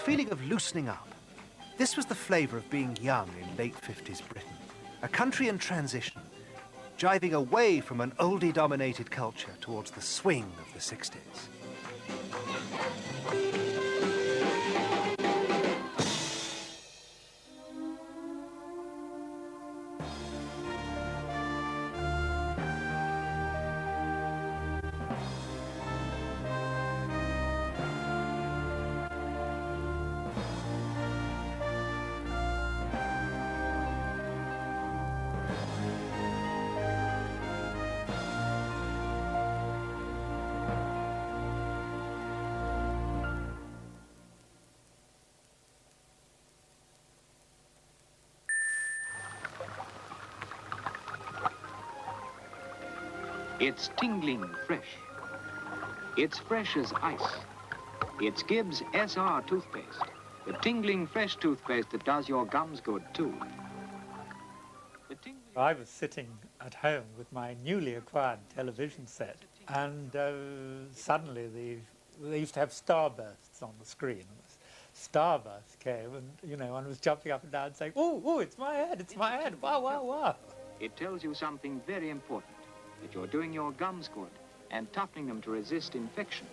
feeling of loosening up. This was the flavour of being young in late 50s Britain. A country in transition, jiving away from an oldie-dominated culture towards the swing of the 60s. It's tingling fresh. It's fresh as ice. It's Gibbs SR toothpaste, the tingling fresh toothpaste that does your gums good too. I was sitting at home with my newly acquired television set, and suddenly they used to have starbursts on the screen. Starburst came, and you know, one was jumping up and down saying, "Oh, oh, it's my head! It's my head! Wow, wow, wow!" It tells you something very important. That you're doing your gums good and toughening them to resist infection.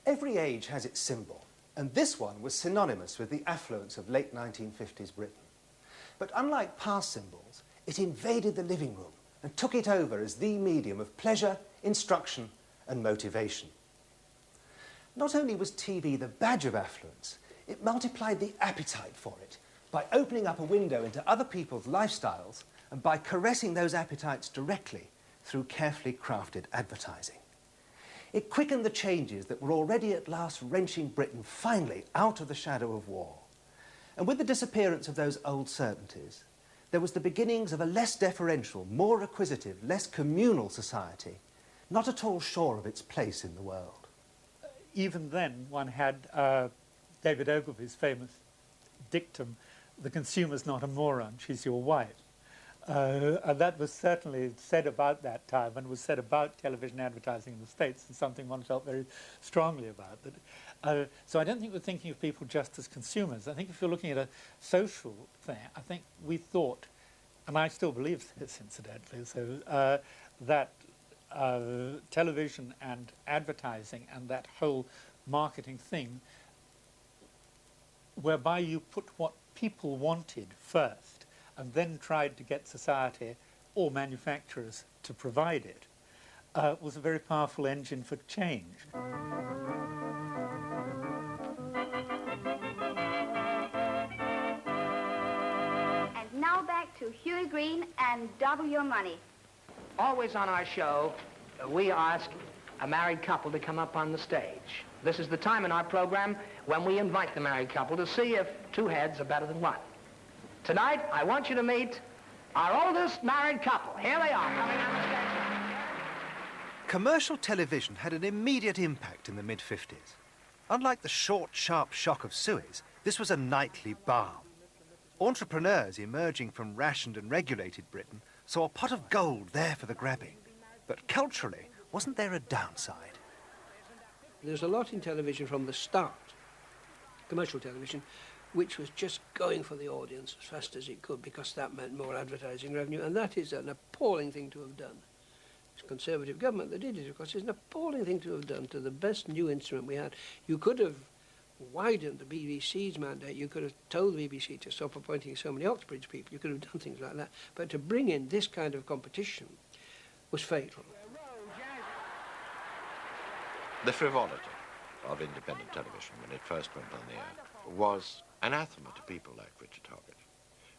Every age has its symbol, and this one was synonymous with the affluence of late 1950s Britain. But unlike past symbols, it invaded the living room and took it over as the medium of pleasure, instruction, and motivation. Not only was TV the badge of affluence, it multiplied the appetite for it by opening up a window into other people's lifestyles and by caressing those appetites directly through carefully crafted advertising. It quickened the changes that were already at last wrenching Britain finally out of the shadow of war. And with the disappearance of those old certainties, there was the beginnings of a less deferential, more acquisitive, less communal society, not at all sure of its place in the world. Even then, one had David Ogilvy's famous dictum, "The consumer's not a moron, she's your wife." And that was certainly said about that time, and was said about television advertising in the States, and something one felt very strongly about. So I don't think we're thinking of people just as consumers. I think if you're looking at a social thing, I think we thought, and I still believe this incidentally, so that television and advertising and that whole marketing thing, whereby you put what people wanted first, and then tried to get society or manufacturers to provide it, was a very powerful engine for change. And now back to Hughie Green and Double Your Money. Always on our show, we ask a married couple to come up on the stage. This is the time in our program when we invite the married couple to see if two heads are better than one. Tonight, I want you to meet our oldest married couple. Here they are, coming on the stage. Commercial television had an immediate impact in the mid-50s. Unlike the short, sharp shock of Suez, this was a nightly balm. Entrepreneurs emerging from rationed and regulated Britain saw a pot of gold there for the grabbing. But culturally, wasn't there a downside? There's a lot in television from the start, commercial television, which was just going for the audience as fast as it could, because that meant more advertising revenue, and that is an appalling thing to have done. It's a Conservative government that did it, of course. It's an appalling thing to have done to the best new instrument we had. You could have widened the BBC's mandate. You could have told the BBC to stop appointing so many Oxbridge people. You could have done things like that. But to bring in this kind of competition was fatal. The frivolity of independent television when it first went on the air was anathema to people like Richard Hoggett.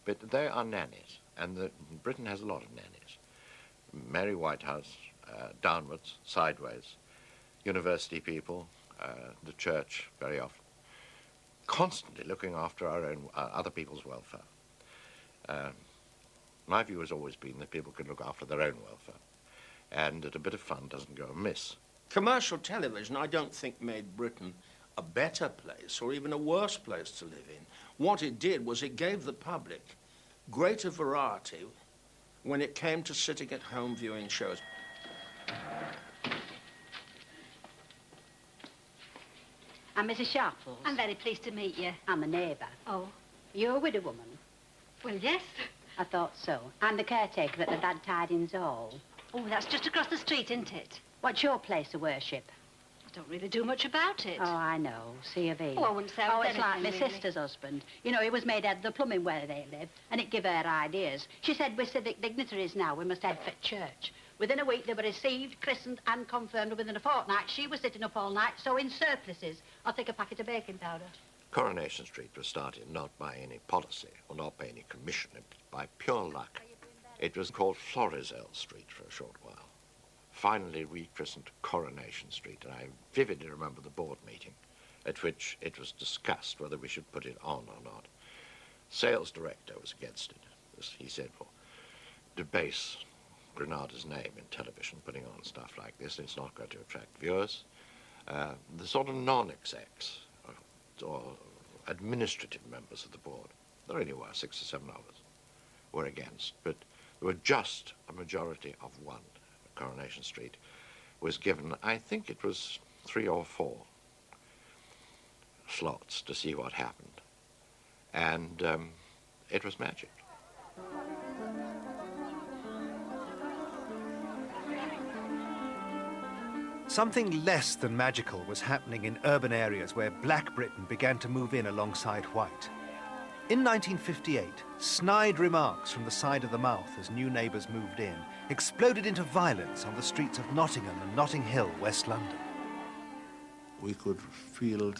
But they are nannies, and Britain has a lot of nannies. Mary Whitehouse, downwards, sideways, university people, the church very often, constantly looking after our own, other people's welfare. My view has always been that people can look after their own welfare, and that a bit of fun doesn't go amiss. Commercial television, I don't think, made Britain a better place or even a worse place to live in. What it did was it gave the public greater variety when it came to sitting at home viewing shows. I'm Mrs. Sharples. I'm very pleased to meet you. I'm a neighbour. Oh. You're a widow woman? Well, yes. I thought so. I'm the caretaker at the Bad Tidings Hall. Oh, that's just across the street, isn't it? What's your place of worship? I don't really do much about it. Oh, I know. C of E. Oh, I wouldn't say I was it's like my anything, really. sister's husband. You know, he was made head of the plumbing where they live, and it give her ideas. She said, we're civic dignitaries now. We must head for church. Within a week, they were received, christened, and confirmed. Within a fortnight, she was sitting up all night, sewing surplices. I'll take a packet of baking powder. Coronation Street was started not by any policy or not by any commission, but by pure luck. It was called Florizel Street for a short while. Finally rechristened Coronation Street, and I vividly remember the board meeting at which it was discussed whether we should put it on or not. Sales director was against it, as he said, well, debase Granada's name in television, putting on stuff like this, it's not going to attract viewers. The sort of non-execs or administrative members of the board, there only were 6 or 7 of us, were against, but there were just a majority of one. Coronation Street was given, I think it was 3 or 4 slots to see what happened. And it was magic. Something less than magical was happening in urban areas where Black Britain began to move in alongside white. In 1958, snide remarks from the side of the mouth as new neighbours moved in exploded into violence on the streets of Nottingham and Notting Hill, West London. We could feel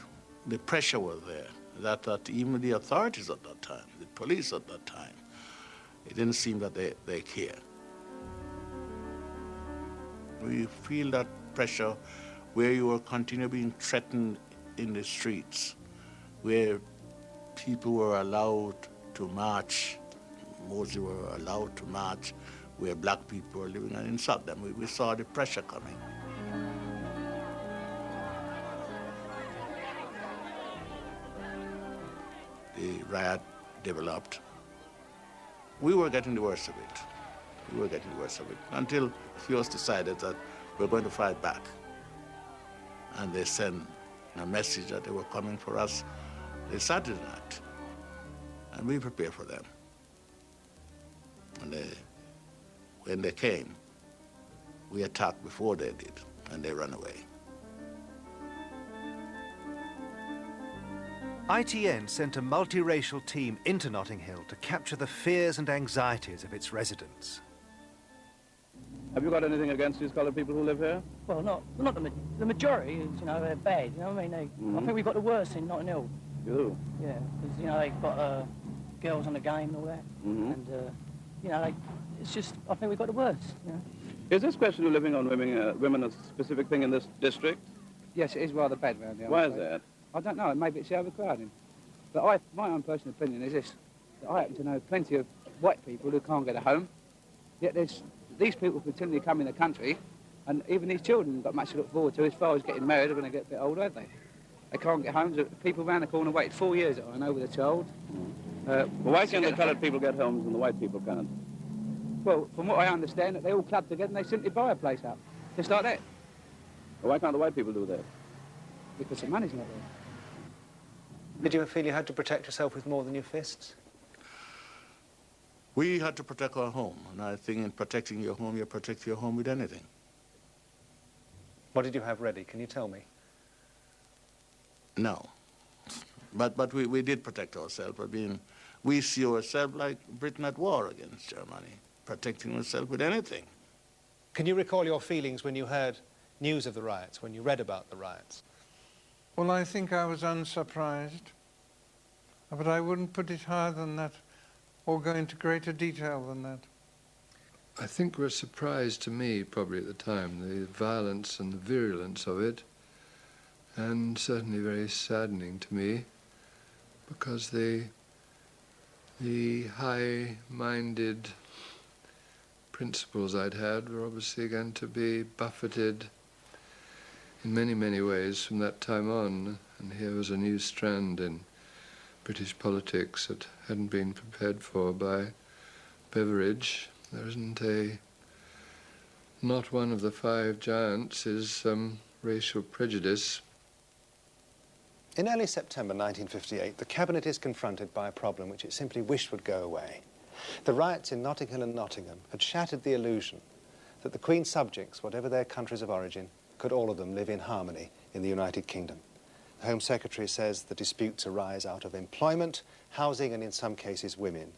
the pressure was there, that even the authorities at that time, the police at that time, it didn't seem that they care. We feel that pressure where you were continually being threatened in the streets, where people were allowed to march, mostly were allowed to march, where black people were living and insult them. We saw the pressure coming. The riot developed. We were getting the worst of it. We were getting the worst of it until Hughes decided that we're going to fight back. And they sent a message that they were coming for us the Saturday night. And we prepared for them. And when they came, we attacked before they did, and they ran away. ITN sent a multiracial team into Notting Hill to capture the fears and anxieties of its residents. Have you got anything against these coloured people who live here? Well, not the majority. You know, they're bad. You know what I mean? I think we've got the worst in Notting Hill. You do? Yeah, because you know they've got girls on the game and all that, and you know, it's just I think we've got the worst. You know? Is this question of living on women a specific thing in this district? Yes, it is rather bad round here. Why is that? I don't know. Maybe it's the overcrowding. But my own personal opinion is this: that I happen to know plenty of white people who can't get a home. Yet these people continually come in the country, and even these children have got much to look forward to as far as getting married. They're going to get a bit older, aren't they? They can't get homes. People round the corner waited 4 years, I know, with a child. Well, why can't the coloured people get homes and the white people can't? Well, from what I understand, that they all club together and they simply buy a place up. Just like that. Well, why can't the white people do that? Because the money's not there. Did you feel you had to protect yourself with more than your fists? We had to protect our home, and I think in protecting your home, you protect your home with anything. What did you have ready? Can you tell me? No. But we did protect ourselves. I mean, we see ourselves like Britain at war against Germany, protecting ourselves with anything. Can you recall your feelings when you heard news of the riots, when you read about the riots? Well, I think I was unsurprised, but I wouldn't put it higher than that or go into greater detail than that. I think was a surprise to me, probably at the time, the violence and the virulence of it, and certainly very saddening to me, because the high-minded principles I'd had were obviously going to be buffeted in many, many ways from that time on, and here was a new strand in British politics that hadn't been prepared for by Beveridge. There isn't not one of the 5 giants is racial prejudice. In early September 1958, the Cabinet is confronted by a problem which it simply wished would go away. The riots in Notting Hill and Nottingham had shattered the illusion that the Queen's subjects, whatever their countries of origin, could all of them live in harmony in the United Kingdom. The Home Secretary says the disputes arise out of employment, housing and, in some cases, women.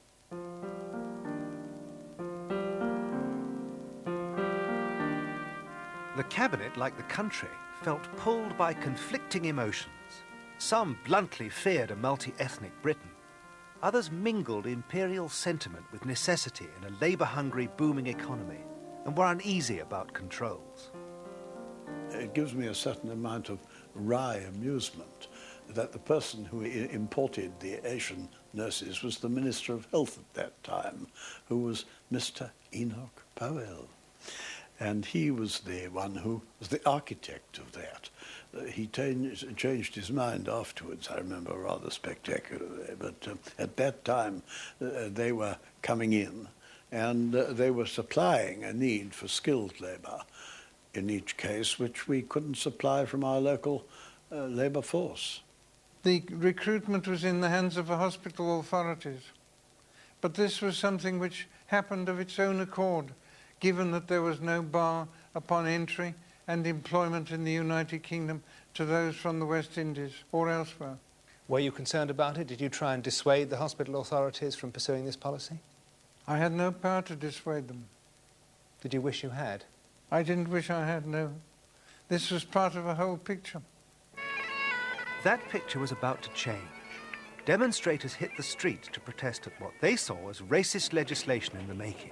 The Cabinet, like the country, felt pulled by conflicting emotions. Some bluntly feared a multi-ethnic Britain. Others mingled imperial sentiment with necessity in a labour-hungry, booming economy and were uneasy about controls. It gives me a certain amount of wry amusement that the person who imported the Asian nurses was the Minister of Health at that time, who was Mr. Enoch Powell. And he was the one who was the architect of that. He changed his mind afterwards, I remember, rather spectacularly. But at that time, they were coming in, and they were supplying a need for skilled labour in each case, which we couldn't supply from our local labour force. The recruitment was in the hands of the hospital authorities. But this was something which happened of its own accord, given that there was no bar upon entry and employment in the United Kingdom to those from the West Indies or elsewhere. Were you concerned about it? Did you try and dissuade the hospital authorities from pursuing this policy? I had no power to dissuade them. Did you wish you had? I didn't wish I had, no. This was part of a whole picture. That picture was about to change. Demonstrators hit the streets to protest at what they saw as racist legislation in the making.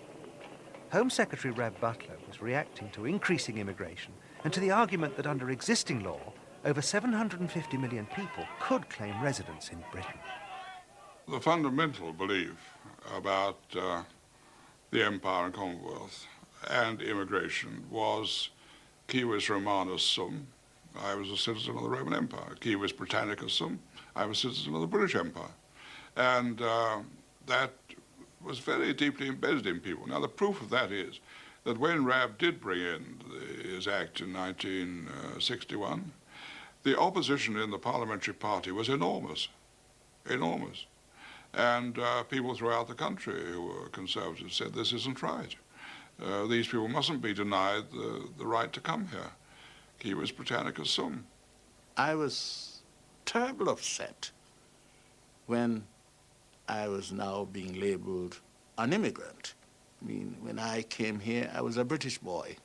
Home Secretary Rab Butler was reacting to increasing immigration and to the argument that under existing law, over 750 million people could claim residence in Britain. The fundamental belief about the Empire and Commonwealth and immigration was civis Romanus sum. I was a citizen of the Roman Empire. Civis Britannicus sum. I was a citizen of the British Empire. And that was very deeply embedded in people. Now, the proof of that is that when Rab did bring in his act in 1961, the opposition in the parliamentary party was enormous, enormous. And people throughout the country who were conservatives said, this isn't right. These people mustn't be denied the right to come here. Civis Britannicus sum. I was terribly upset when I was now being labeled an immigrant. I mean, when I came here, I was a British boy,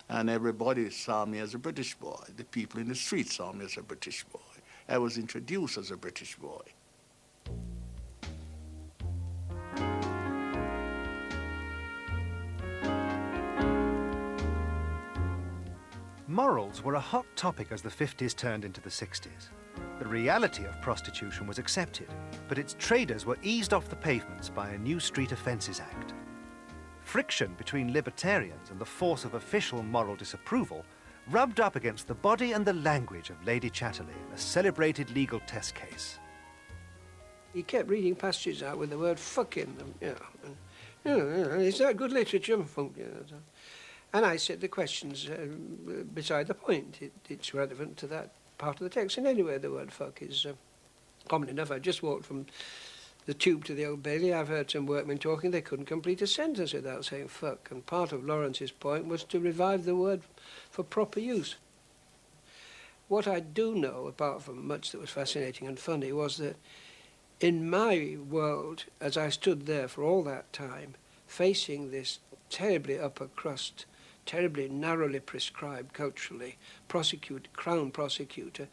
and everybody saw me as a British boy. The people in the street saw me as a British boy. I was introduced as a British boy. Morals were a hot topic as the 50s turned into the 60s. The reality of prostitution was accepted, but its traders were eased off the pavements by a new Street Offences Act. Friction between libertarians and the force of official moral disapproval rubbed up against the body and the language of Lady Chatterley in a celebrated legal test case. He kept reading passages out with the word fuck in them, is that good literature? And I said the question's beside the point. It's relevant to that part of the text. And anyway, the word fuck is common enough. I just walked from the Tube to the Old Bailey. I've heard some workmen talking. They couldn't complete a sentence without saying fuck. And part of Lawrence's point was to revive the word for proper use. What I do know, apart from much that was fascinating and funny, was that in my world, as I stood there for all that time, facing this terribly upper crust, terribly narrowly prescribed culturally, Crown prosecutor,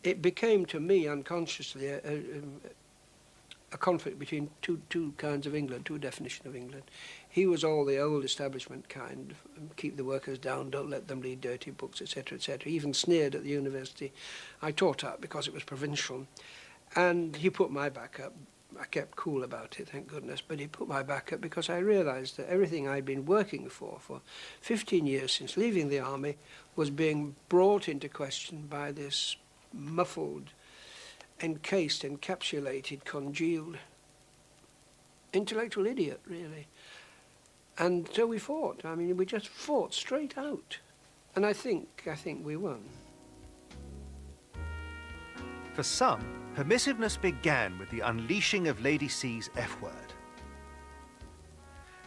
it became to me unconsciously a conflict between two kinds of England, two definitions of England. He was all the old establishment kind, keep the workers down, don't let them read dirty books, etc., etc. He even sneered at the university I taught at because it was provincial. And he put my back up. I kept cool about it, thank goodness, but he put my back up because I realised that everything I'd been working for 15 years since leaving the army was being brought into question by this muffled, encased, encapsulated, congealed intellectual idiot, really. And so we fought. I mean, we just fought straight out. And I think we won. For some, permissiveness began with the unleashing of Lady C's F-word.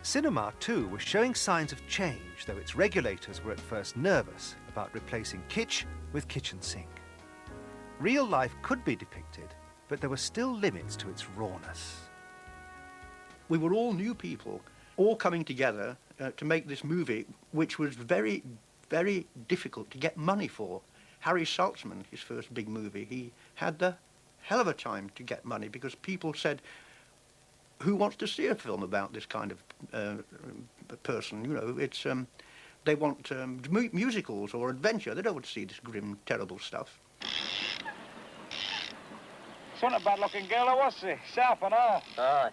Cinema, too, was showing signs of change, though its regulators were at first nervous about replacing kitsch with kitchen sink. Real life could be depicted, but there were still limits to its rawness. We were all new people, all coming together to make this movie, which was very, very difficult to get money for. Harry Saltzman, his first big movie, he had the hell of a time to get money because people said, who wants to see a film about this kind of person? You know, it's they want musicals or adventure. They don't want to see this grim, terrible stuff. It's not a bad-looking girl, was she? Sharp and all. Aye.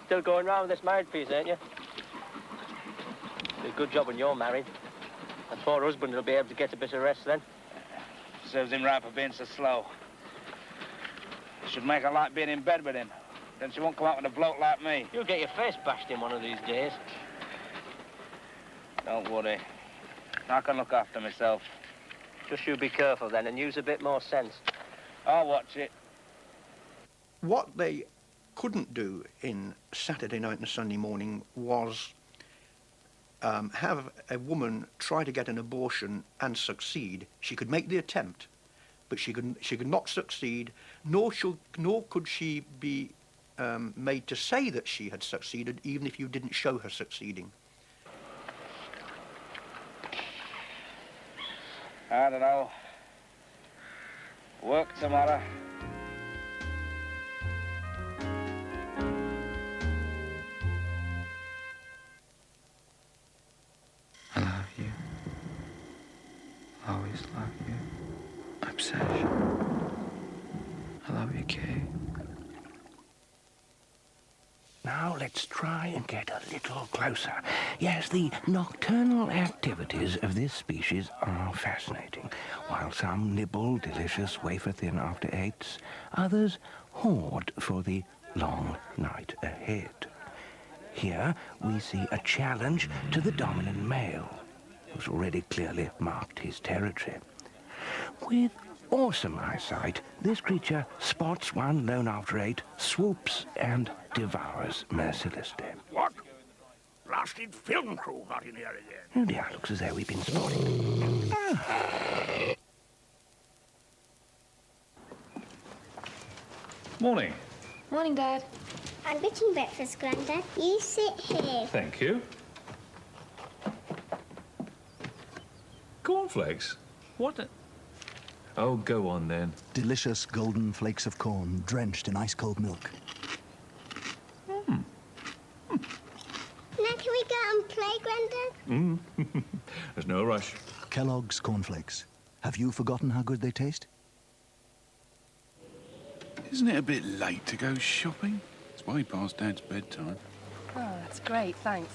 Still going round with this married piece, ain't you? Do a good job when you're married. That poor husband will be able to get a bit of rest then. Serves him right for being so slow. Should make her like being in bed with him. Then she won't come out with a bloke like me. You'll get your face bashed in one of these days. Don't worry. I can look after myself. Just you be careful then and use a bit more sense. I'll watch it. What they couldn't do in Saturday night and Sunday morning was have a woman try to get an abortion and succeed. She could make the attempt, but she could not succeed, nor could she be made to say that she had succeeded, even if you didn't show her succeeding. I don't know. Work tomorrow. I love you. Always love you. Obsession. I love you, Kay. Now let's try and get a little closer. Yes, the nocturnal activities of this species are fascinating. While some nibble delicious wafer-thin after eights, others hoard for the long night ahead. Here we see a challenge to the dominant male, who's already clearly marked his territory. With awesome eyesight, this creature spots one lone after eight, swoops and devours mercilessly. What? Blasted film crew got in here again. Oh dear, looks as though we've been spotted. Morning. Morning, Dad. I'm getting breakfast, Grandad. You sit here. Thank you. Cornflakes? What the... Oh, go on then. Delicious golden flakes of corn drenched in ice-cold milk. Now can we go and play, Grandad? There's no rush. Kellogg's cornflakes. Have you forgotten how good they taste? Isn't it a bit late to go shopping? It's way past Dad's bedtime. Oh, that's great, thanks.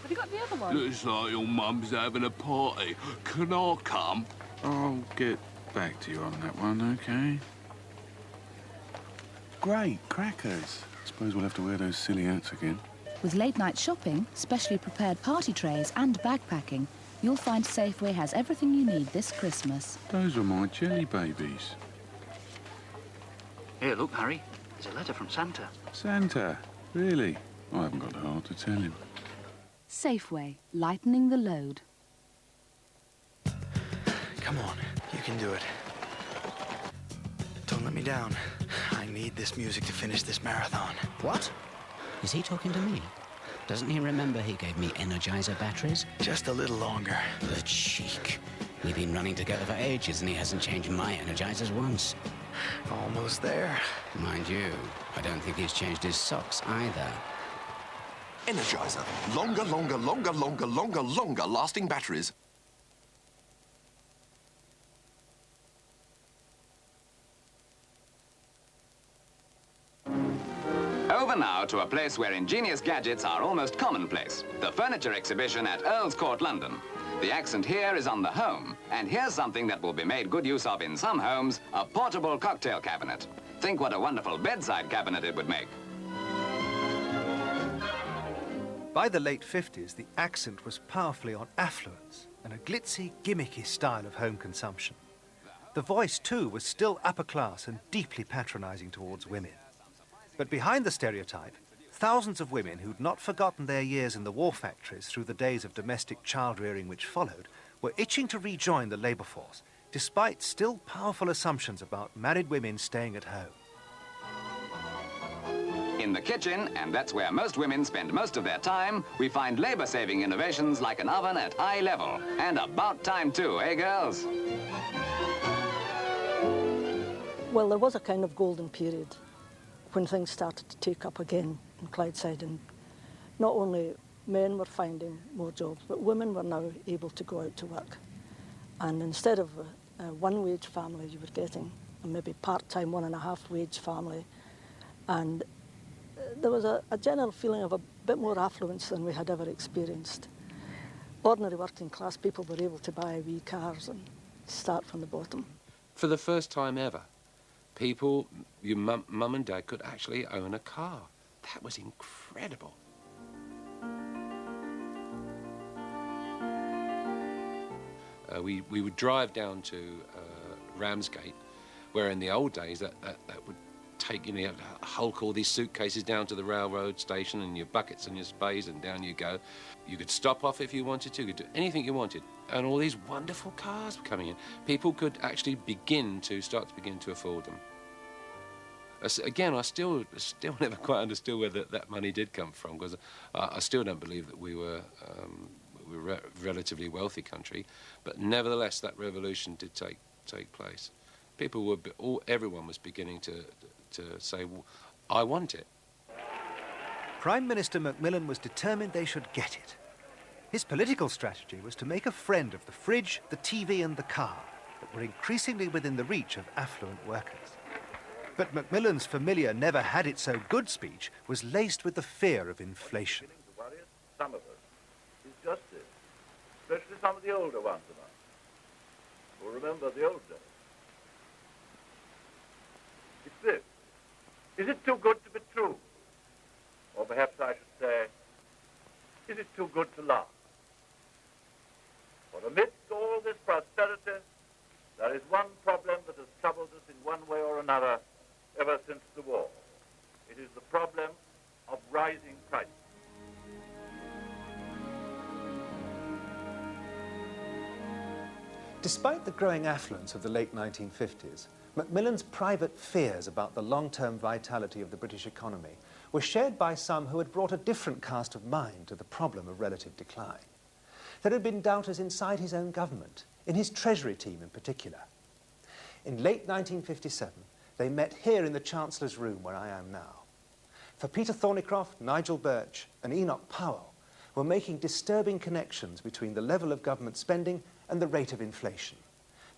Have you got the other one? Looks like your mum's having a party. Can I come? I'll get back to you on that one, okay? Great, crackers. Suppose we'll have to wear those silly hats again. With late-night shopping, specially prepared party trays and bagpacking, you'll find Safeway has everything you need this Christmas. Those are my jelly babies. Here, look, Harry. There's a letter from Santa. Santa? Really? I haven't got the heart to tell him. Safeway, lightening the load. Come on, you can do it. Don't let me down. I need this music to finish this marathon. What? Is he talking to me? Doesn't he remember he gave me Energizer batteries? Just a little longer. The cheek. We've been running together for ages and he hasn't changed my Energizers once. Almost there. Mind you, I don't think he's changed his socks either. Energizer. Longer lasting batteries. Over now to a place where ingenious gadgets are almost commonplace. The furniture exhibition at Earl's Court, London. The accent here is on the home, and here's something that will be made good use of in some homes, a portable cocktail cabinet. Think what a wonderful bedside cabinet it would make. By the late 50s, the accent was powerfully on affluence and a glitzy, gimmicky style of home consumption. The Voice, too, was still upper class and deeply patronising towards women. But behind the stereotype, thousands of women who'd not forgotten their years in the war factories through the days of domestic child-rearing which followed were itching to rejoin the labour force, despite still powerful assumptions about married women staying at home. In the kitchen, and that's where most women spend most of their time, we find labour-saving innovations like an oven at eye level. And about time too, eh, girls? Well, there was a kind of golden period when things started to take up again in Clydeside, and not only men were finding more jobs, but women were now able to go out to work. And instead of a one-wage family you were getting, a maybe part-time 1.5-wage family, and there was a general feeling of a bit more affluence than we had ever experienced. Ordinary working class people were able to buy wee cars and start from the bottom. For the first time ever, people, your mum and dad could actually own a car. That was incredible. We would drive down to Ramsgate, where in the old days that would take, you know, hulk all these suitcases down to the railroad station and your buckets and your spades, and down you go. You could stop off if you wanted to, you could do anything you wanted. And all these wonderful cars were coming in. People could actually start to afford them. Again, I still never quite understood where that money did come from, because I still don't believe that we were a relatively wealthy country, but nevertheless that revolution did take place. Everyone was beginning to say, well, I want it. Prime Minister Macmillan was determined they should get it. His political strategy was to make a friend of the fridge, the TV and the car that were increasingly within the reach of affluent workers. But Macmillan's familiar never had it so good speech was laced with the fear of inflation. Some of us is just this, especially some of the older ones of us who remember the old days. It's this. Is it too good to be true? Or perhaps I should say, is it too good to last? For amidst all this prosperity, there is one problem that has troubled us in one way or another ever since the war. It is the problem of rising prices. Despite the growing affluence of the late 1950s, Macmillan's private fears about the long-term vitality of the British economy were shared by some who had brought a different cast of mind to the problem of relative decline. There had been doubters inside his own government, in his Treasury team in particular. In late 1957, they met here in the Chancellor's room where I am now. For Peter Thornycroft, Nigel Birch and Enoch Powell were making disturbing connections between the level of government spending and the rate of inflation,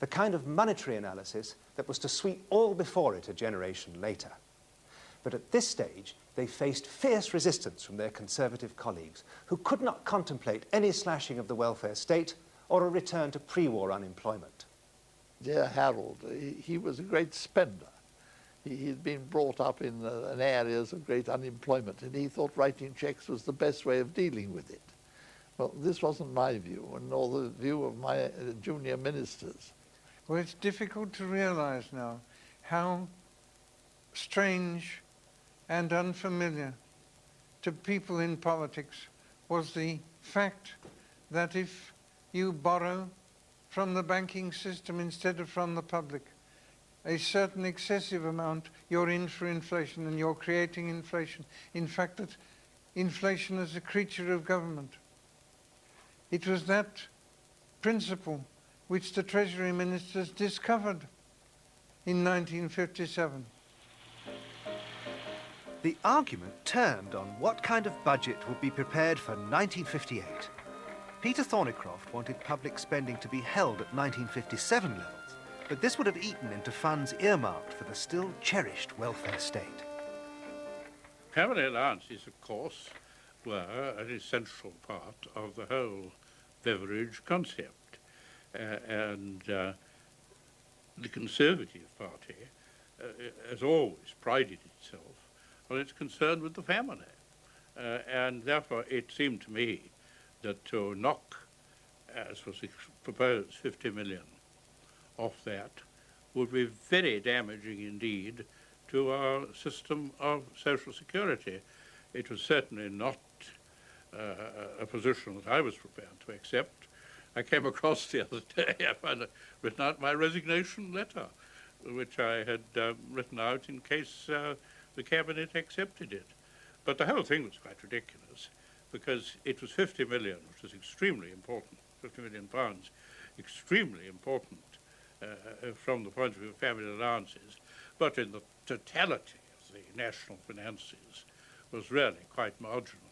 the kind of monetary analysis that was to sweep all before it a generation later. But at this stage, they faced fierce resistance from their Conservative colleagues, who could not contemplate any slashing of the welfare state or a return to pre-war unemployment. Dear Harold, he was a great spender. He'd been brought up in areas of great unemployment, and he thought writing cheques was the best way of dealing with it. Well, this wasn't my view, nor the view of my junior ministers. Well, it's difficult to realise now how strange and unfamiliar to people in politics was the fact that if you borrow from the banking system instead of from the public, a certain excessive amount, you're in for inflation and you're creating inflation. In fact, that inflation is a creature of government. It was that principle which the Treasury Ministers discovered in 1957. The argument turned on what kind of budget would be prepared for 1958. Peter Thornycroft wanted public spending to be held at 1957 levels, but this would have eaten into funds earmarked for the still cherished welfare state. Family allowances, of course, were an essential part of the whole beverage concept. And the Conservative Party has always prided itself on its concern with the family. And therefore it seemed to me that to knock, as was proposed, 50 million off that would be very damaging indeed to our system of social security. It was certainly not a position that I was prepared to accept. I came across the other day, I'd written out my resignation letter, which I had written out in case the Cabinet accepted it. But the whole thing was quite ridiculous, because it was 50 million, which was extremely important, 50 million pounds, extremely important from the point of view of family allowances, but in the totality of the national finances was really quite marginal.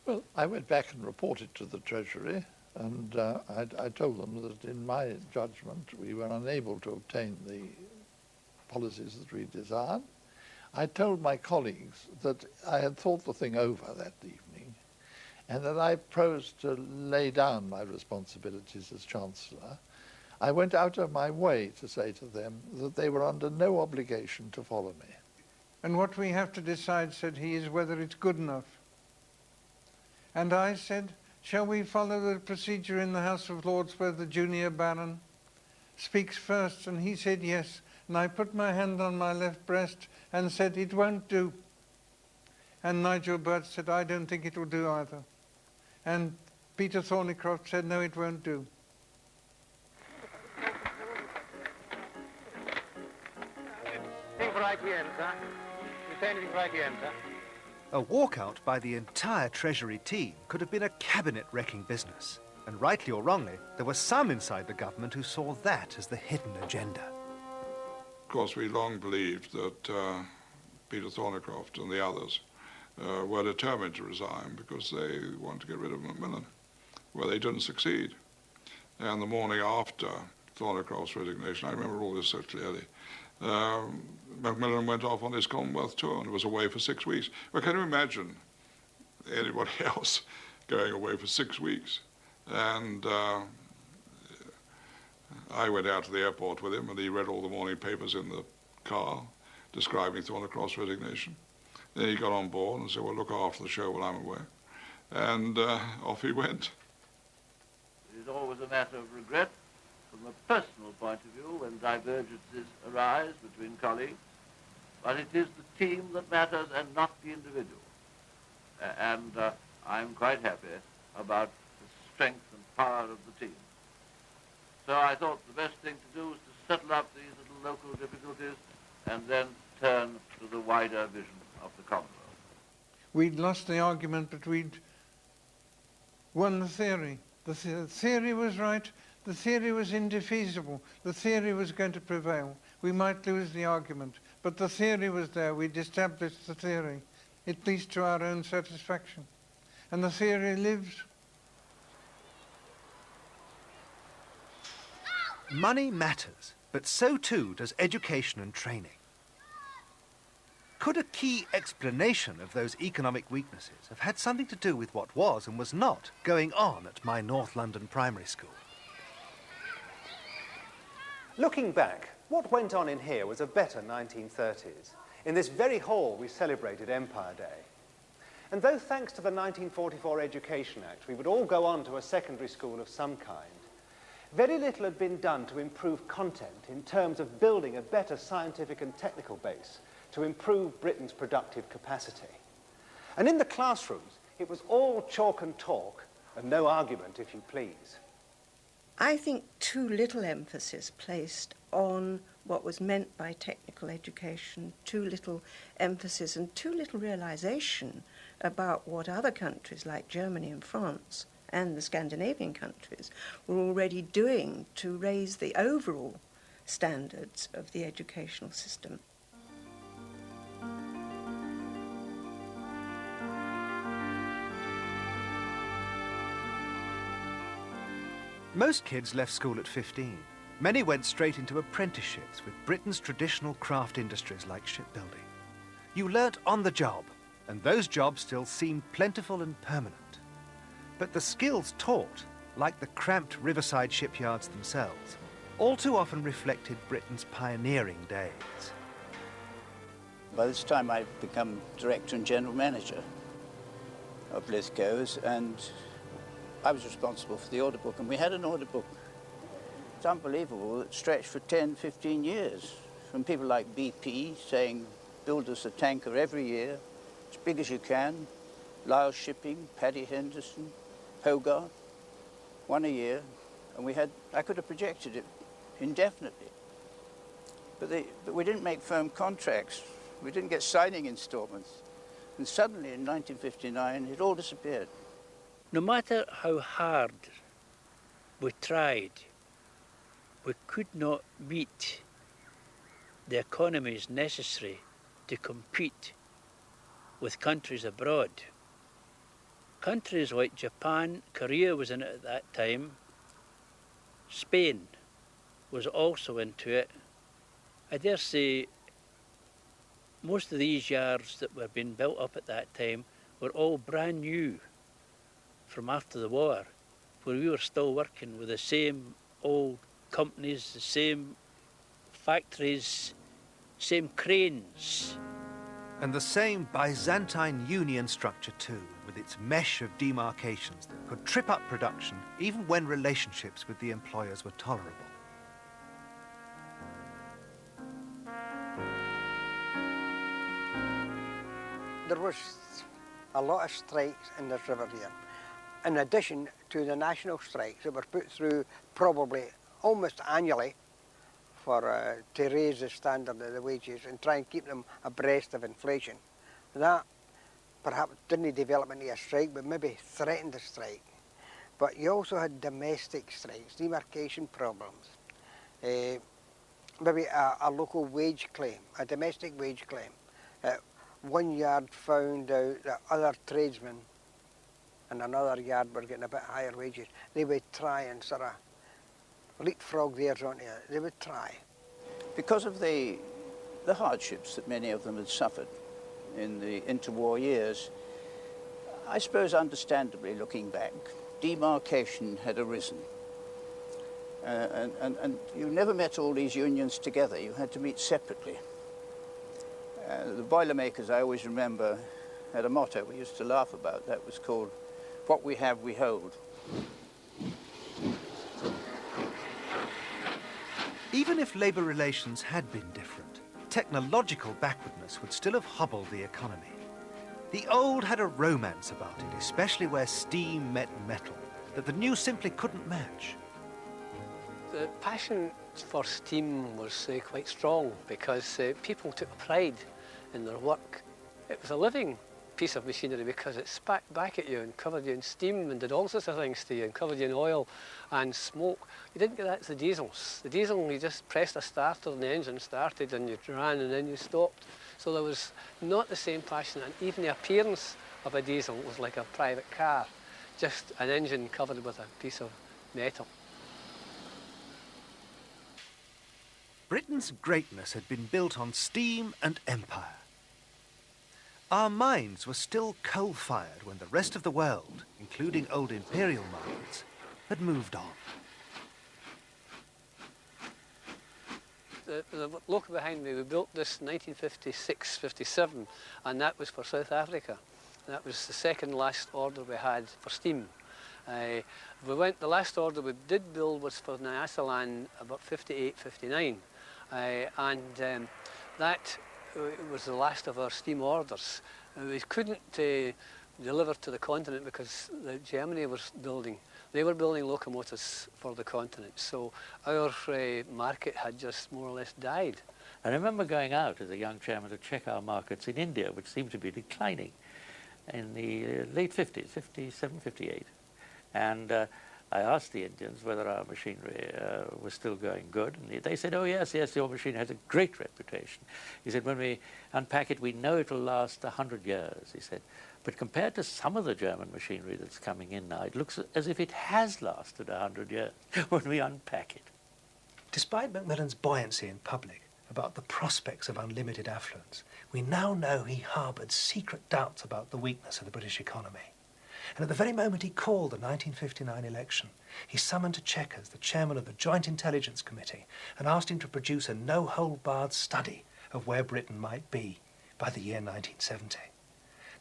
Well, I went back and reported to the Treasury, and I told them that in my judgment we were unable to obtain the policies that we desired. I told my colleagues that I had thought the thing over that evening, and that I proposed to lay down my responsibilities as Chancellor. I went out of my way to say to them that they were under no obligation to follow me. And what we have to decide, said he, is whether it's good enough. And I said, shall we follow the procedure in the House of Lords where the junior baron speaks first? And he said yes. And I put my hand on my left breast and said, it won't do. And Nigel Burt said, I don't think it will do either. And Peter Thornycroft said, no, it won't do. Anything right here, sir? You say anything right here, sir? A walkout by the entire Treasury team could have been a cabinet-wrecking business. And rightly or wrongly, there were some inside the government who saw that as the hidden agenda. Of course, we long believed that Peter Thornycroft and the others were determined to resign because they wanted to get rid of Macmillan. Well, they didn't succeed. And the morning after Thornycroft's resignation, I remember all this so clearly, Macmillan went off on his Commonwealth tour and was away for 6 weeks. Well, can you imagine anybody else going away for 6 weeks? And I went out to the airport with him, and he read all the morning papers in the car describing Thornycroft's resignation. Then he got on board and said, well, look after the show while I'm away. And off he went. It is always a matter of regret from a personal point of view when divergences arise between colleagues, but it is the team that matters and not the individual. And I'm quite happy about the strength and power of the team. So I thought the best thing to do was to settle up these little local difficulties and then turn to the wider vision of the Commonwealth. We'd lost the argument, but we'd won the theory. The theory was right. The theory was indefeasible. The theory was going to prevail. We might lose the argument, but the theory was there. We'd established the theory, at least to our own satisfaction. And the theory lives. Money matters, but so too does education and training. Could a key explanation of those economic weaknesses have had something to do with what was and was not going on at my North London primary school? Looking back, what went on in here was a better 1930s. In this very hall we celebrated Empire Day. And though thanks to the 1944 Education Act we would all go on to a secondary school of some kind, very little had been done to improve content in terms of building a better scientific and technical base to improve Britain's productive capacity. And in the classrooms, it was all chalk and talk and no argument, if you please. I think too little emphasis placed on what was meant by technical education, too little emphasis and too little realization about what other countries like Germany and France and the Scandinavian countries were already doing to raise the overall standards of the educational system. Most kids left school at 15. Many went straight into apprenticeships with Britain's traditional craft industries like shipbuilding. You learnt on the job, and those jobs still seemed plentiful and permanent. But the skills taught, like the cramped riverside shipyards themselves, all too often reflected Britain's pioneering days. By this time I'd become director and general manager of Lithgow's, and I was responsible for the order book, and we had an order book just unbelievable that stretched for 10, 15 years. From people like BP saying, build us a tanker every year, as big as you can, Lyle Shipping, Paddy Henderson, Hogarth, one a year, and I could have projected it indefinitely. But we didn't make firm contracts. We didn't get signing installments. And suddenly in 1959, it all disappeared. No matter how hard we tried, we could not meet the economies necessary to compete with countries abroad. Countries like Japan, Korea was in it at that time, Spain was also into it. I dare say most of these yards that were being built up at that time were all brand new from after the war, where we were still working with the same old companies, the same factories, same cranes. And the same Byzantine union structure too, with its mesh of demarcations that could trip up production even when relationships with the employers were tolerable. There was a lot of strikes in this river here, in addition to the national strikes that were put through probably almost annually to raise the standard of the wages and try and keep them abreast of inflation. That perhaps didn't develop into a strike, but maybe threatened a strike. But you also had domestic strikes, demarcation problems, maybe a local wage claim, a domestic wage claim. One yard found out that other tradesmen in another yard were getting a bit higher wages. They would try and sort of leapfrog theirs onto it. They would try. Because of the hardships that many of them had suffered in the interwar years, I suppose understandably looking back, demarcation had arisen. And you never met all these unions together. You had to meet separately. The Boilermakers, I always remember, had a motto we used to laugh about. That was called, "What we have, we hold." Even if labour relations had been different, technological backwardness would still have hobbled the economy. The old had a romance about it, especially where steam met metal, that the new simply couldn't match. The passion for steam was quite strong because people took pride in their work. It was a living piece of machinery because it spat back at you and covered you in steam and did all sorts of things to you and covered you in oil and smoke. You didn't get that to the diesels. The diesel, you just pressed a starter and the engine started and you ran and then you stopped. So there was not the same passion, and even the appearance of a diesel was like a private car, just an engine covered with a piece of metal. Britain's greatness had been built on steam and empire. Our minds were still coal-fired when the rest of the world, including old imperial markets, had moved on. The loco behind me, we built this 1956-57, and that was for South Africa. That was the second last order we had for steam. The last order we did build was for Nyasaland about 58-59. That was the last of our steam orders. We couldn't deliver to the continent because Germany was building. They were building locomotives for the continent, so our market had just more or less died. I remember going out as a young chairman to check our markets in India, which seemed to be declining in the late 50s, 57, 58. And I asked the Indians whether our machinery was still going good, and they said, "Oh yes, your machinery has a great reputation." He said, "When we unpack it, we know it will last 100 years, he said. But compared to some of the German machinery that's coming in now, it looks as if it has lasted 100 years when we unpack it." Despite Macmillan's buoyancy in public about the prospects of unlimited affluence, we now know he harboured secret doubts about the weakness of the British economy. And at the very moment he called the 1959 election, he summoned to Chequers the chairman of the Joint Intelligence Committee and asked him to produce a no-hold-barred study of where Britain might be by the year 1970.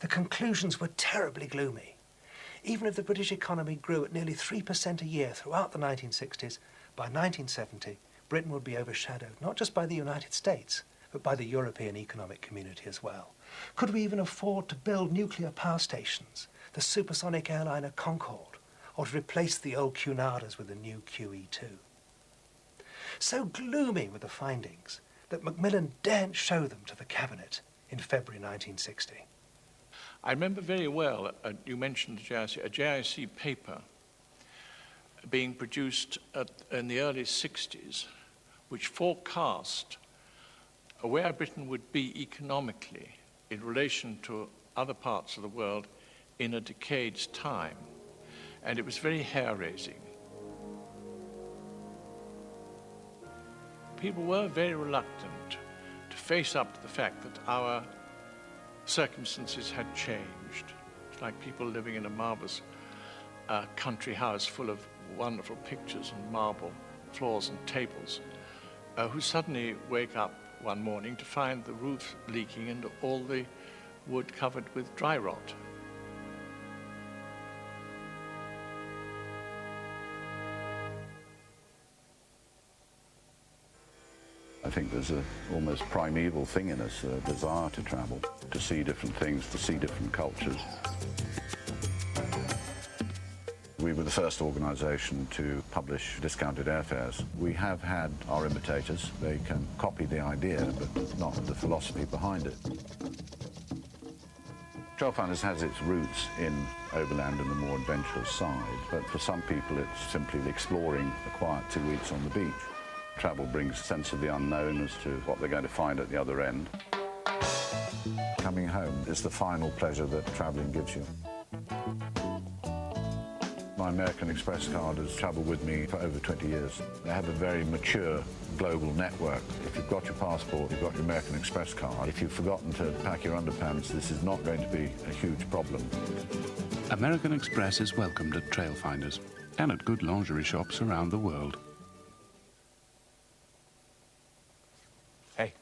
The conclusions were terribly gloomy. Even if the British economy grew at nearly 3% a year throughout the 1960s, By 1970, Britain would be overshadowed not just by the United States, but by the European Economic Community as well. Could we even afford to build nuclear power stations, the supersonic airliner Concorde, or to replace the old Cunadas with the new QE2? So gloomy were the findings that Macmillan daren't show them to the Cabinet in February 1960. I remember very well, you mentioned a JIC paper being produced in the early 60s, which forecast where Britain would be economically in relation to other parts of the world in a decade's time. And it was very hair-raising. People were very reluctant to face up to the fact that our circumstances had changed. It's like people living in a marvelous country house full of wonderful pictures and marble floors and tables, who suddenly wake up one morning to find the roof leaking and all the wood covered with dry rot. I think there's an almost primeval thing in us, a desire to travel, to see different things, to see different cultures. We were the first organisation to publish discounted airfares. We have had our imitators. They can copy the idea, but not the philosophy behind it. Trailfinders has its roots in overland and the more adventurous side, but for some people it's simply exploring a quiet 2 weeks on the beach. Travel brings a sense of the unknown as to what they're going to find at the other end. Coming home is the final pleasure that travelling gives you. My American Express card has travelled with me for over 20 years. They have a very mature global network. If you've got your passport, you've got your American Express card. If you've forgotten to pack your underpants, this is not going to be a huge problem. American Express is welcomed at Trailfinders and at good lingerie shops around the world. Hey,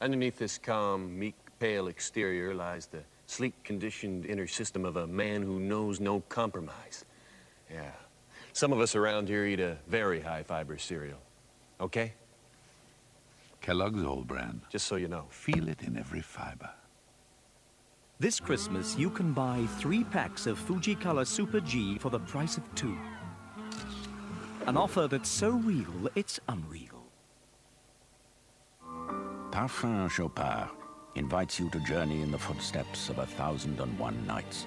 underneath this calm, meek, pale exterior lies the sleek, conditioned inner system of a man who knows no compromise. Yeah. Some of us around here eat a very high-fiber cereal. Okay? Kellogg's All Brand. Just so you know. Feel it in every fiber. This Christmas, you can buy 3 packs of Fuji Color Super G for the price of 2. An offer that's so real, it's unreal. Parfum Chopard invites you to journey in the footsteps of 1,001 nights,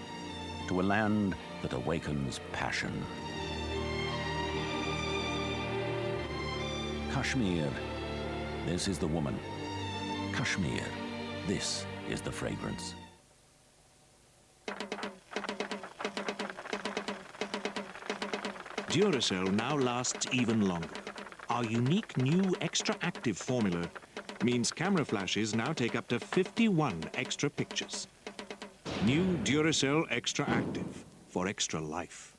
to a land that awakens passion. Kashmir, this is the woman. Kashmir, this is the fragrance. Duracell now lasts even longer. Our unique new extra active formula means camera flashes now take up to 51 extra pictures. New Duracell Extra Active for extra life.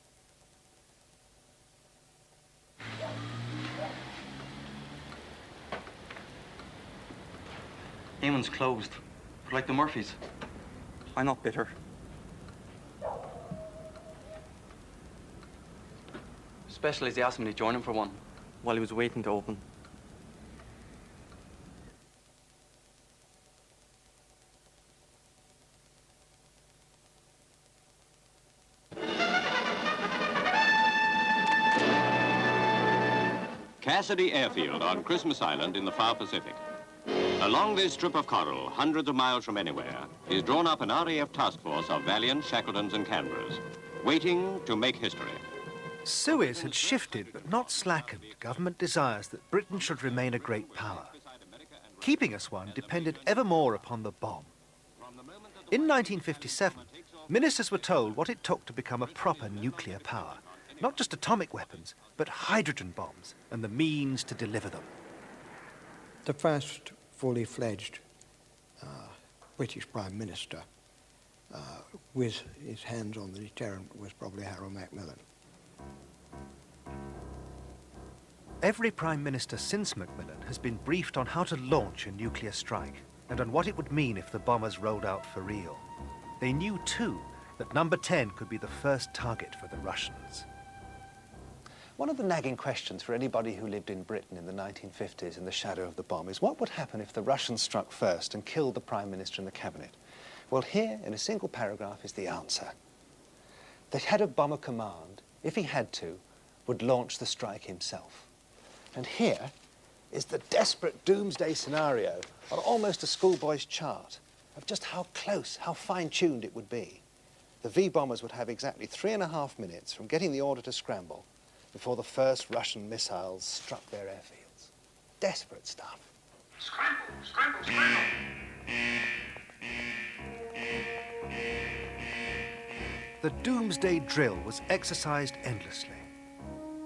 Eamon's closed, but like the Murphys. I'm not bitter. Especially as he asked me to join him for one, while he was waiting to open. Cassidy Airfield on Christmas Island in the far Pacific. Along this strip of coral, hundreds of miles from anywhere, is drawn up an RAF task force of valiant Shackletons and Canberras, waiting to make history. Suez had shifted but not slackened government desires that Britain should remain a great power. Keeping us one depended ever more upon the bomb. In 1957, ministers were told what it took to become a proper nuclear power. Not just atomic weapons, but hydrogen bombs and the means to deliver them. The first fully fledged British Prime Minister with his hands on the deterrent was probably Harold Macmillan. Every Prime Minister since Macmillan has been briefed on how to launch a nuclear strike and on what it would mean if the bombers rolled out for real. They knew, too, that number 10 could be the first target for the Russians. One of the nagging questions for anybody who lived in Britain in the 1950s in the shadow of the bomb is what would happen if the Russians struck first and killed the Prime Minister and the Cabinet? Well, here, in a single paragraph, is the answer. The head of Bomber Command, if he had to, would launch the strike himself. And here is the desperate doomsday scenario on almost a schoolboy's chart of just how close, how fine-tuned it would be. The V-bombers would have exactly 3.5 minutes from getting the order to scramble before the first Russian missiles struck their airfields. Desperate stuff. Scramble, scramble, scramble. The doomsday drill was exercised endlessly.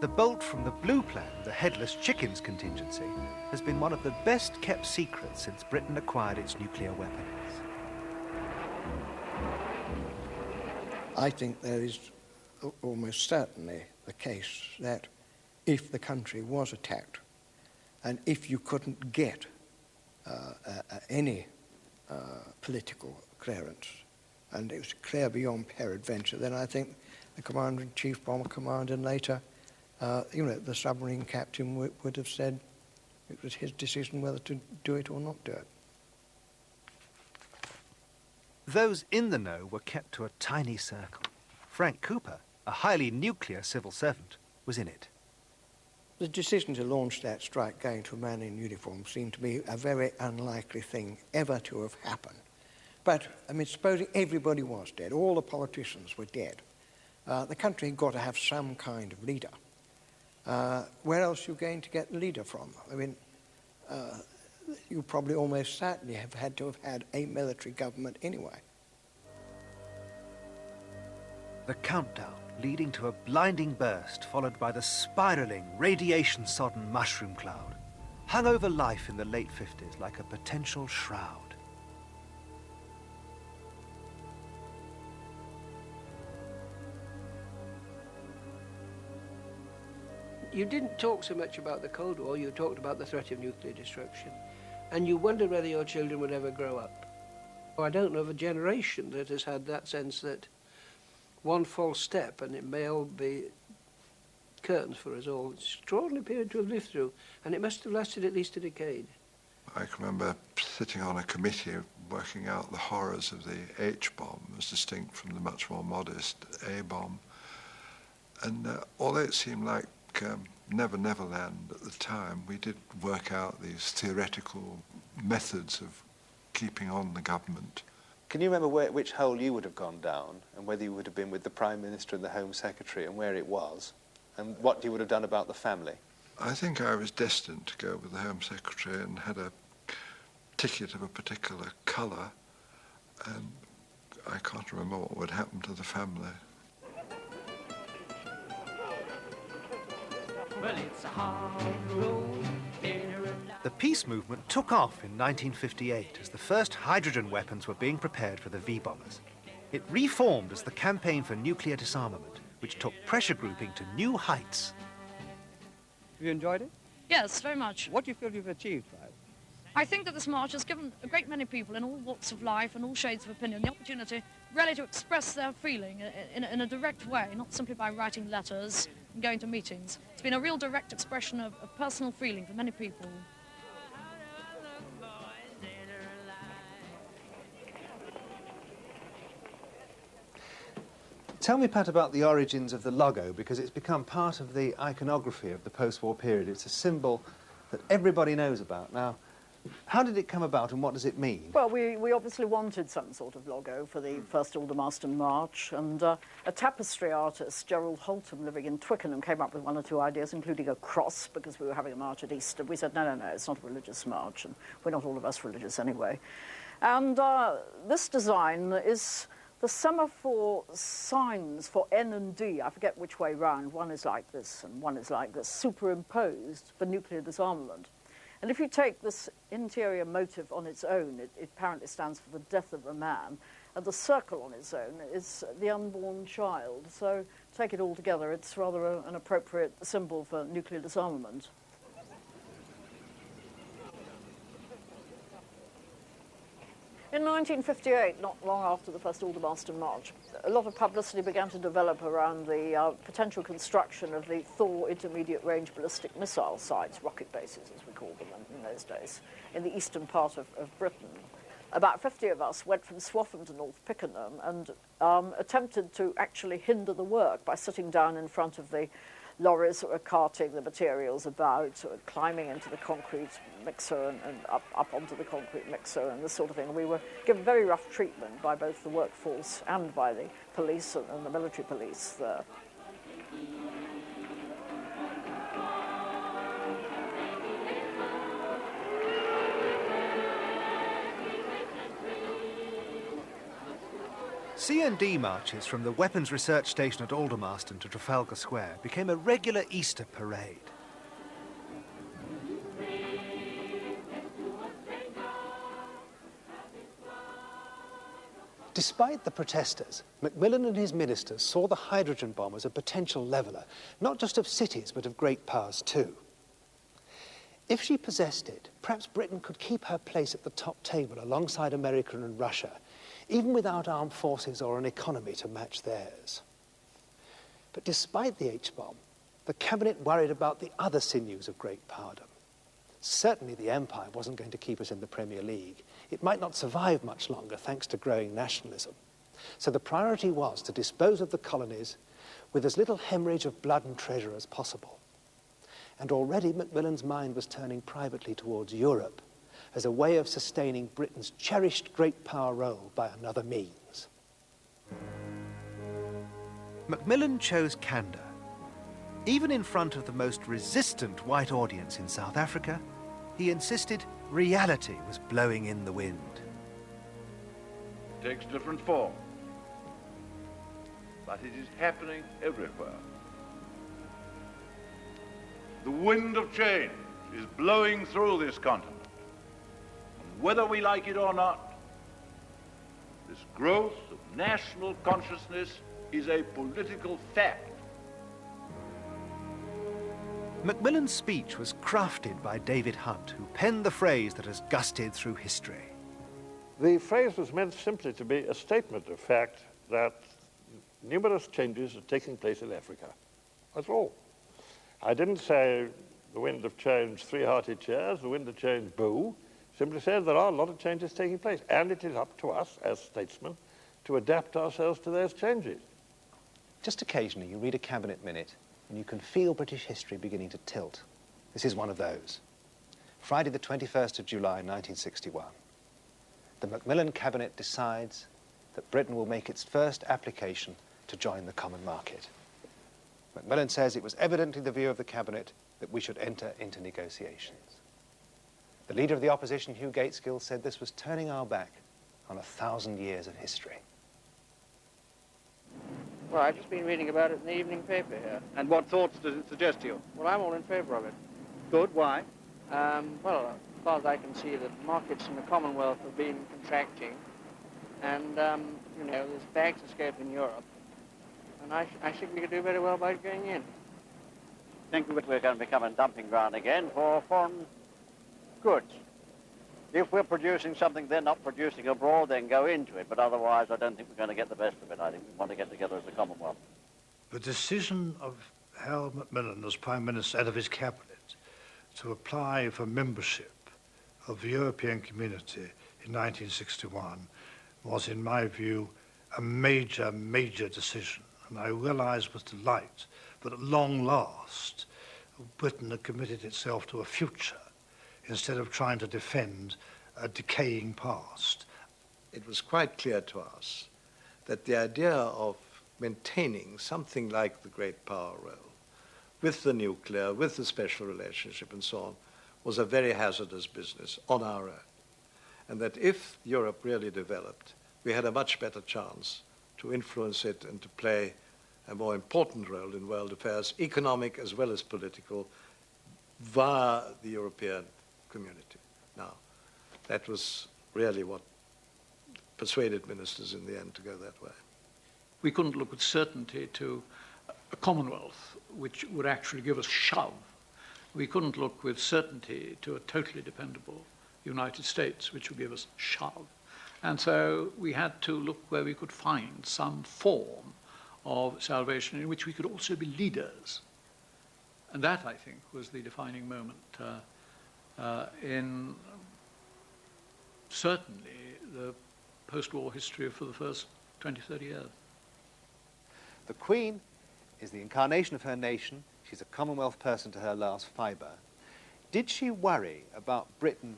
The bolt from the Blue Plan, the headless chickens contingency, has been one of the best-kept secrets since Britain acquired its nuclear weapons. I think there is almost certainly the case that if the country was attacked and if you couldn't get any political clearance and it was clear beyond peradventure, then I think the Commander-in-Chief, Bomber Command, and later, the submarine captain would have said it was his decision whether to do it or not do it. Those in the know were kept to a tiny circle. Frank Cooper, a highly nuclear civil servant, was in it. The decision to launch that strike going to a man in uniform seemed to me a very unlikely thing ever to have happened. But, supposing everybody was dead, all the politicians were dead, the country had got to have some kind of leader. Where else are you going to get the leader from? You probably almost certainly have had to have had a military government anyway. The countdown leading to a blinding burst followed by the spiralling, radiation-sodden mushroom cloud hung over life in the late 50s like a potential shroud. You didn't talk so much about the Cold War, you talked about the threat of nuclear destruction. And you wonder whether your children would ever grow up. I don't know of a generation that has had that sense that one false step and it may all be curtains for us all. It's an extraordinary period to have lived through, and it must have lasted at least a decade. I can remember sitting on a committee working out the horrors of the H-bomb as distinct from the much more modest A-bomb. And although it seemed like Never Never Land at the time, we did work out these theoretical methods of keeping on the government. Can you remember which hole you would have gone down and whether you would have been with the Prime Minister and the Home Secretary and where it was and what you would have done about the family? I think I was destined to go with the Home Secretary and had a ticket of a particular colour, and I can't remember what would happen to the family. Well, it's a hard road. The peace movement took off in 1958 as the first hydrogen weapons were being prepared for the V-bombers. It reformed as the Campaign for Nuclear Disarmament, which took pressure grouping to new heights. Have you enjoyed it? Yes, very much. What do you feel you've achieved by it? I think that this march has given a great many people in all walks of life and all shades of opinion the opportunity really to express their feeling in a direct way, not simply by writing letters and going to meetings. It's been a real direct expression of personal feeling for many people. Tell me, Pat, about the origins of the logo, because it's become part of the iconography of the post-war period. It's a symbol that everybody knows about. Now, how did it come about and what does it mean? Well, we obviously wanted some sort of logo for the First Aldermaston March, and a tapestry artist, Gerald Holtham, living in Twickenham, came up with one or two ideas, including a cross, because we were having a march at Easter. We said, no, it's not a religious march, and we're not all of us religious anyway. And this design is the semaphore signs for N and D, I forget which way round, one is like this and one is like this, superimposed for nuclear disarmament. And if you take this interior motive on its own, it apparently stands for the death of a man, and the circle on its own is the unborn child. So take it all together, it's rather an appropriate symbol for nuclear disarmament. In 1958, not long after the first Aldermaston March, a lot of publicity began to develop around the potential construction of the Thor intermediate range ballistic missile sites, rocket bases as we called them in those days, in the eastern part of Britain. About 50 of us went from Swaffham to North Pickenham and attempted to actually hinder the work by sitting down in front of the lorries that were carting the materials about, sort of climbing into the concrete mixer and up onto the concrete mixer and this sort of thing. We were given very rough treatment by both the workforce and by the police and the military police there. C&D marches from the Weapons Research Station at Aldermaston to Trafalgar Square became a regular Easter parade. Despite the protesters, Macmillan and his ministers saw the hydrogen bomb as a potential leveller, not just of cities, but of great powers too. If she possessed it, perhaps Britain could keep her place at the top table alongside America and Russia, even without armed forces or an economy to match theirs. But despite the H-bomb, the cabinet worried about the other sinews of great powerdom. Certainly the Empire wasn't going to keep us in the Premier League. It might not survive much longer thanks to growing nationalism. So the priority was to dispose of the colonies with as little hemorrhage of blood and treasure as possible. And already Macmillan's mind was turning privately towards Europe as a way of sustaining Britain's cherished great power role by another means. Macmillan chose candour. Even in front of the most resistant white audience in South Africa, he insisted reality was blowing in the wind. It takes different form, but it is happening everywhere. The wind of change is blowing through this continent. Whether we like it or not, this growth of national consciousness is a political fact. Macmillan's speech was crafted by David Hunt, who penned the phrase that has gusted through history. The phrase was meant simply to be a statement of fact that numerous changes are taking place in Africa. That's all. I didn't say the wind of change, 3 hearty cheers, the wind of change, boo. Simply said there are a lot of changes taking place, and it is up to us as statesmen to adapt ourselves to those changes. Just occasionally you read a cabinet minute and you can feel British history beginning to tilt. This is one of those. Friday the 21st of July 1961. The Macmillan cabinet decides that Britain will make its first application to join the common market. Macmillan says it was evidently the view of the cabinet that we should enter into negotiations. The leader of the opposition, Hugh Gateskill, said this was turning our back on 1,000 years of history. Well, I've just been reading about it in the evening paper here. And what thoughts does it suggest to you? Well, I'm all in favour of it. Good, why? Well, as far as I can see, the markets in the Commonwealth have been contracting, and, you know, there's bags escape in Europe, and I think we could do very well by going in. Think we're going to become a dumping ground again for foreign goods. If we're producing something they're not producing abroad, then go into it. But otherwise, I don't think we're going to get the best of it. I think we want to get together as a Commonwealth. The decision of Hal Macmillan as Prime Minister and of his cabinet to apply for membership of the European Community in 1961 was, in my view, a major, major decision. And I realised with delight that at long last, Britain had committed itself to a future instead of trying to defend a decaying past. It was quite clear to us that the idea of maintaining something like the great power role with the nuclear, with the special relationship and so on, was a very hazardous business on our own. And that if Europe really developed, we had a much better chance to influence it and to play a more important role in world affairs, economic as well as political, via the European community. Now, that was really what persuaded ministers in the end to go that way. We couldn't look with certainty to a Commonwealth which would actually give us shove. We couldn't look with certainty to a totally dependable United States which would give us shove. And so we had to look where we could find some form of salvation in which we could also be leaders. And that, I think, was the defining moment in certainly the post-war history for the first 20, 30 years. The Queen is the incarnation of her nation. She's a Commonwealth person to her last fibre. Did she worry about Britain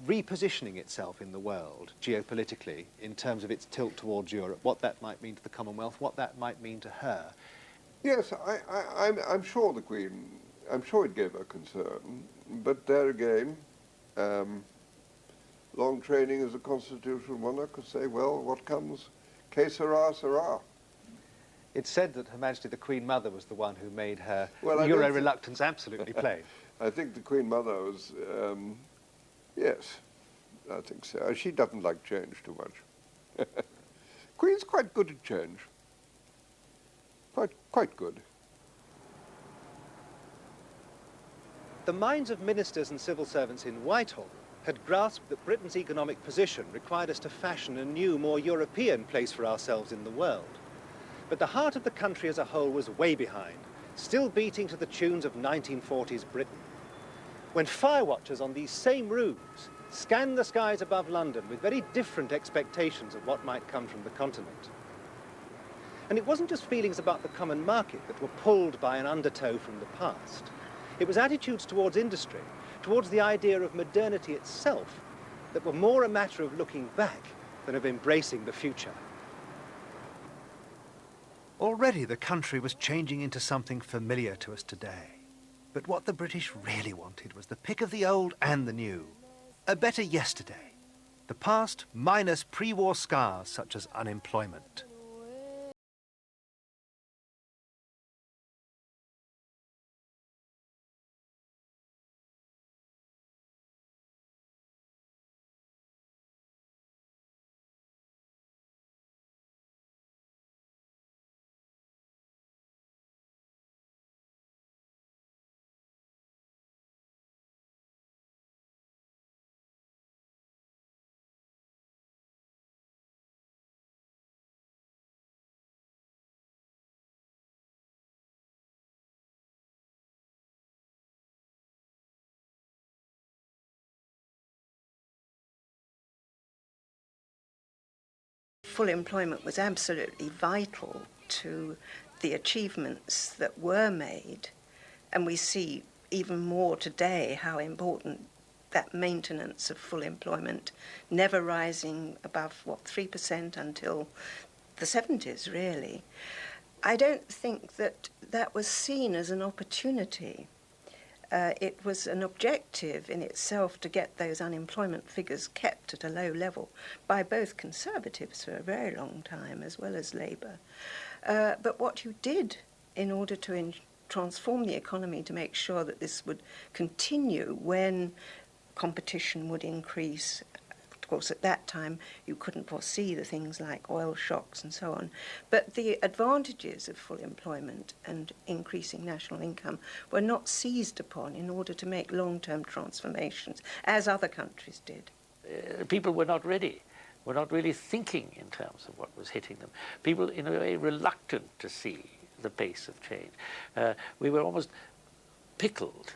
repositioning itself in the world geopolitically in terms of its tilt towards Europe, what that might mean to the Commonwealth, what that might mean to her? Yes, I'm sure the Queen, I'm sure it gave her concern, but there again, long training as a constitutional monarch could say, well, what comes, que sera, sera. It's said that Her Majesty the Queen Mother was the one who made her Well, Euro reluctance absolutely plain. I think the Queen Mother was, yes, I think so. She doesn't like change too much. Queen's quite good at change. Quite good. The minds of ministers and civil servants in Whitehall had grasped that Britain's economic position required us to fashion a new, more European place for ourselves in the world. But the heart of the country as a whole was way behind, still beating to the tunes of 1940s Britain. When firewatchers on these same roofs scanned the skies above London with very different expectations of what might come from the continent. And it wasn't just feelings about the common market that were pulled by an undertow from the past. It was attitudes towards industry, towards the idea of modernity itself, that were more a matter of looking back than of embracing the future. Already the country was changing into something familiar to us today. But what the British really wanted was the pick of the old and the new. A better yesterday. The past minus pre-war scars such as unemployment. Full employment was absolutely vital to the achievements that were made, and we see even more today how important that maintenance of full employment, never rising above, 3% until the 70s, really. I don't think that that was seen as an opportunity. It was an objective in itself to get those unemployment figures kept at a low level by both Conservatives for a very long time as well as Labour. But what you did in order to transform the economy to make sure that this would continue when competition would increase. Of course, at that time, you couldn't foresee the things like oil shocks and so on. But the advantages of full employment and increasing national income were not seized upon in order to make long-term transformations, as other countries did. People were not ready, were not really thinking in terms of what was hitting them. People, in a way, reluctant to see the pace of change. We were almost pickled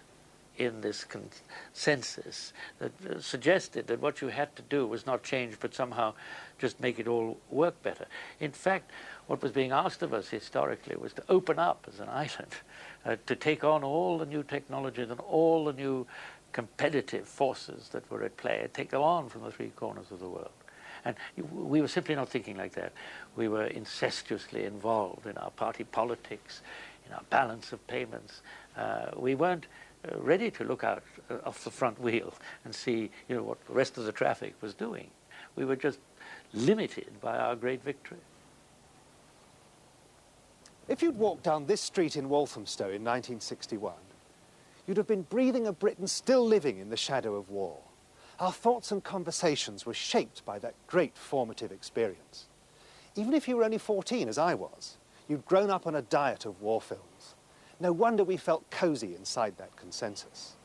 in this consensus that suggested that what you had to do was not change but somehow just make it all work better. In fact, what was being asked of us historically was to open up as an island, to take on all the new technologies and all the new competitive forces that were at play, and take them on from the three corners of the world. And we were simply not thinking like that. We were incestuously involved in our party politics, in our balance of payments. We weren't ready to look out off the front wheel and see, what the rest of the traffic was doing. We were just limited by our great victory. If you'd walked down this street in Walthamstow in 1961, you'd have been breathing a Britain still living in the shadow of war. Our thoughts and conversations were shaped by that great formative experience. Even if you were only 14, as I was, you'd grown up on a diet of war films. No wonder we felt cosy inside that consensus.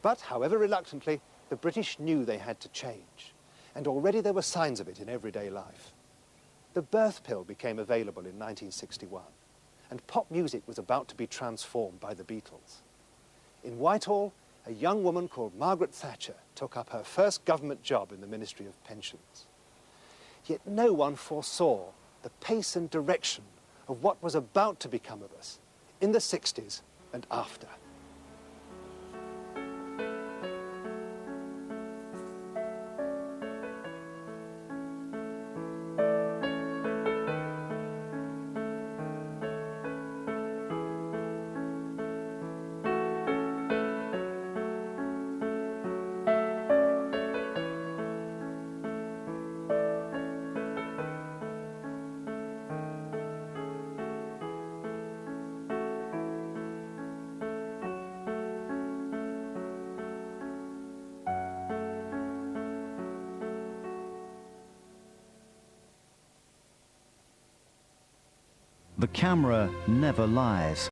But, however reluctantly, the British knew they had to change. and already there were signs of it in everyday life. The birth pill became available in 1961, and pop music was about to be transformed by the Beatles. In Whitehall, a young woman called Margaret Thatcher took up her first government job in the Ministry of Pensions. Yet no one foresaw the pace and direction of what was about to become of us in the 60s and after. The camera never lies.